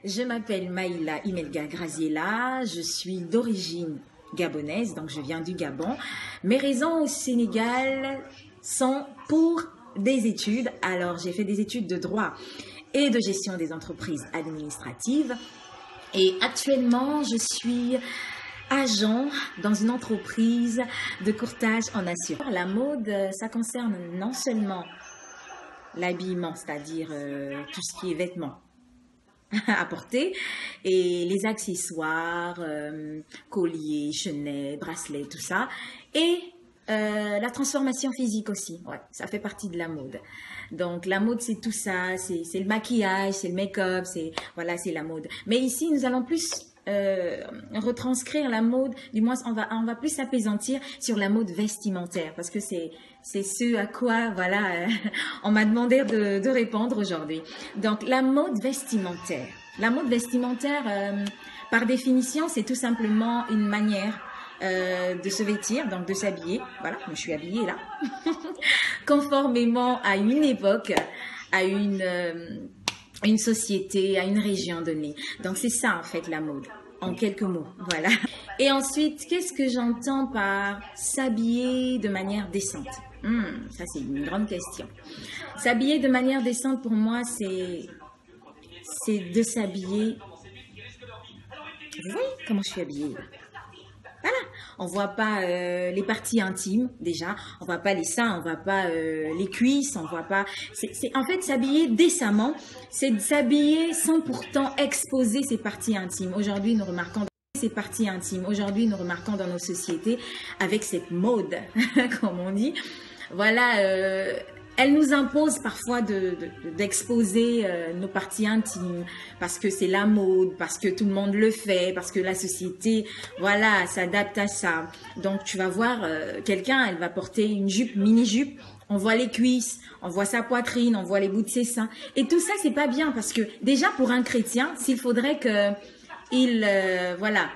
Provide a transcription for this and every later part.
Je m'appelle Maïla Imelga Graziella, je suis d'origine gabonaise, donc je viens du Gabon. Mes raisons au Sénégal sont pour des études. Alors, j'ai fait des études de droit et de gestion des entreprises administratives. Et actuellement, je suis agent dans une entreprise de courtage en assurance. La mode, ça concerne non seulement l'habillement, c'est-à-dire tout ce qui est vêtements à porter, et les accessoires, colliers, chenets, bracelets, tout ça, et la transformation physique aussi, ouais, ça fait partie de la mode. Donc la mode c'est tout ça, c'est le maquillage, c'est le make-up, voilà, c'est la mode. Mais ici nous allons plus retranscrire la mode, du moins on va plus s'apaisantir sur la mode vestimentaire parce que c'est ce à quoi voilà on m'a demandé de répondre aujourd'hui. Donc la mode vestimentaire. La mode vestimentaire, par définition, c'est tout simplement une manière de se vêtir, donc de s'habiller. Voilà, je suis habillée là, conformément à une époque, à une société, à une région donnée. Donc c'est ça en fait la mode, en quelques mots, voilà. Et ensuite, qu'est-ce que j'entends par s'habiller de manière décente? Ça c'est une grande question. S'habiller de manière décente pour moi c'est de s'habiller. Vous voyez comment je suis habillée là? Voilà, on voit pas les parties intimes déjà, on voit pas les seins, on voit pas les cuisses, on voit pas. En fait s'habiller décemment, c'est de s'habiller sans pourtant exposer ses parties intimes. Aujourd'hui, nous remarquons ces parties intimes. Aujourd'hui, nous remarquons dans nos sociétés avec cette mode, comme on dit. Voilà. Elle nous impose parfois d'exposer nos parties intimes parce que c'est la mode, parce que tout le monde le fait, parce que la société, voilà, s'adapte à ça. Donc, tu vas voir quelqu'un, elle va porter une jupe, mini-jupe, on voit les cuisses, on voit sa poitrine, on voit les bouts de ses seins. Et tout ça, c'est pas bien parce que déjà pour un chrétien, s'il faudrait voilà,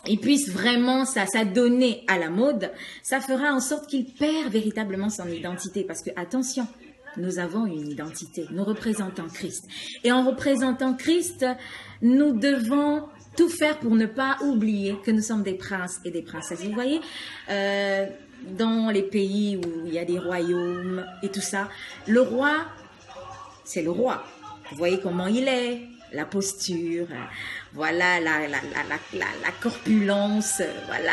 il puisse vraiment s'adonner à la mode, ça fera en sorte qu'il perd véritablement son identité. Parce que, attention, nous avons une identité, nous représentons Christ. Et en représentant Christ, nous devons tout faire pour ne pas oublier que nous sommes des princes et des princesses. Vous voyez, dans les pays où il y a des royaumes et tout ça, le roi, c'est le roi. Vous voyez comment il est, la posture, voilà, la corpulence, voilà,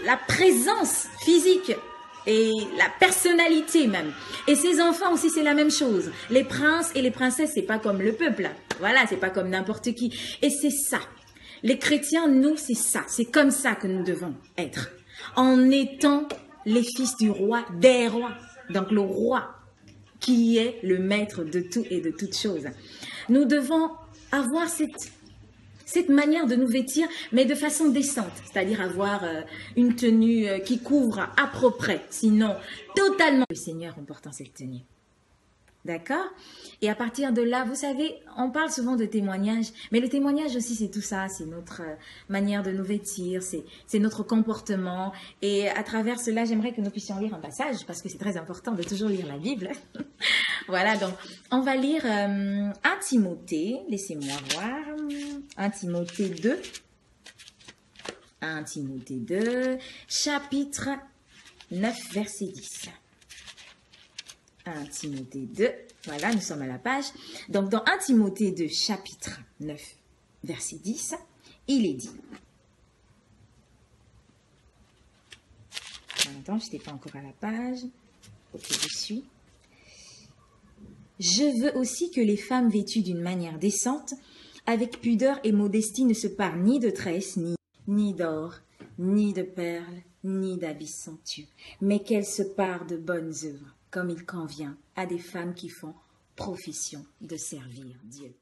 la présence physique et la personnalité même. Et ses enfants aussi, c'est la même chose. Les princes et les princesses, c'est pas comme le peuple. Voilà, c'est pas comme n'importe qui. Et c'est ça. Les chrétiens, nous, c'est ça. C'est comme ça que nous devons être. En étant les fils du roi, des rois. Donc le roi qui est le maître de tout et de toutes choses. Nous devons avoir cette manière de nous vêtir, mais de façon décente, c'est-à-dire avoir une tenue qui couvre à peu près, sinon totalement le Seigneur en portant cette tenue. D'accord? Et à partir de là, vous savez, on parle souvent de témoignage, mais le témoignage aussi, c'est tout ça, c'est notre manière de nous vêtir, c'est notre comportement. Et à travers cela, j'aimerais que nous puissions lire un passage, parce que c'est très important de toujours lire la Bible. Voilà, donc on va lire 1 Timothée, laissez-moi voir, 1 Timothée 2, 1 Timothée 2, chapitre 9, verset 10. 1 Timothée 2, voilà, nous sommes à la page. Donc, dans 1 Timothée 2, chapitre 9, verset 10, il est dit. Attends, je n'étais pas encore à la page. Ok, je suis. Je veux aussi que les femmes vêtues d'une manière décente, avec pudeur et modestie, ne se parent ni de tresses, ni d'or, ni de perles, ni d'habits somptueux, mais qu'elles se parent de bonnes œuvres, comme il convient à des femmes qui font profession de servir Dieu.